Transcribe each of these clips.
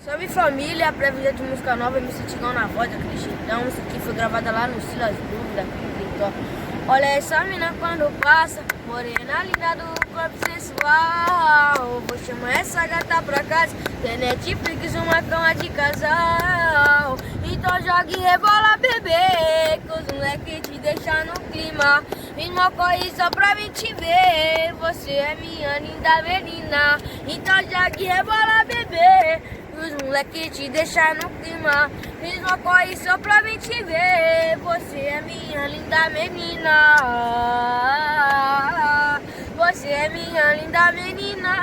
Salve família, a prévia de música nova, MC Tigão na voz, daquele jeitão. Isso aqui foi gravada lá no Silas Dúvida, olha essa mina quando passa, morena linda do corpo sensual. Vou chamar essa gata pra casa, tem Netflix, uma cama de casal. Então jogue rebola, bebê, que os moleque te deixa no clima. Irmão, corre só pra mim te ver, você é minha linda menina. Então jogue rebola, bebê, os moleque te deixa no clima. Mesmo corre só pra mim te ver, você é minha linda menina. Você é minha linda menina.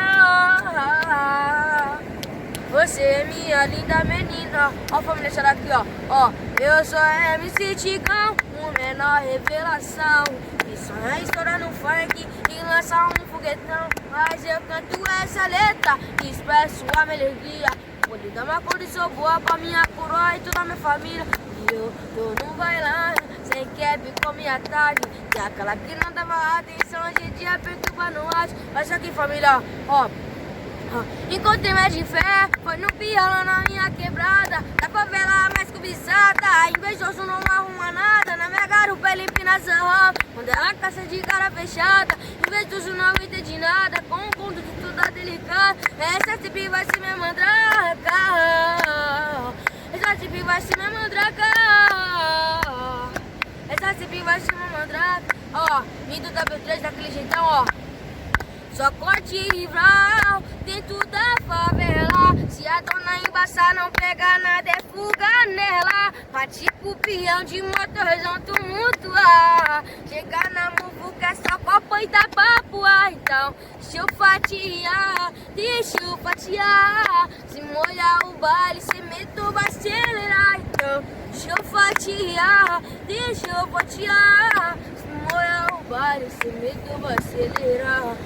Você é minha linda menina. Ó, família, será aqui, ó. Eu sou MC Tigão, o menor revelação. E sonha estourar no funk e lançar um foguetão. Mas eu canto essa letra e expresso a minha alegria. Poder dar uma condição boa pra minha coroa e toda a minha família. E eu tô no bailão, sem cap com minha tarde. E aquela que não dava atenção, hoje em dia perturba no ar. Olha aqui, família, ó. Encontrei mais de fé, foi no piano na minha quebrada. Da favela mais cobiçada, invejoso não arruma nada. Na minha garupa ele empina sarrão, quando ela caça de cara fechada. Invejoso não entende nada, com o conto de tudo delicado. Essa sempre vai ser minha mandraca. Essa sempre vai ser minha mandraca. Essa sempre vai ser minha mandraca. Ó, vindo da B3 daquele jeitão, ó. Só corte rival dentro da favela. Se a dona embaçar não pega nada, é fuga nela. Bate com o peão de motorzão tumultuar. Chegar na muvuca é só copo e dá papo. Então deixa eu fatiar, deixa eu fatiar. Se molhar o baile, cimento vai acelerar. Então deixa eu fatiar, deixa eu fatiar. Se molhar o baile, cimento vai acelerar.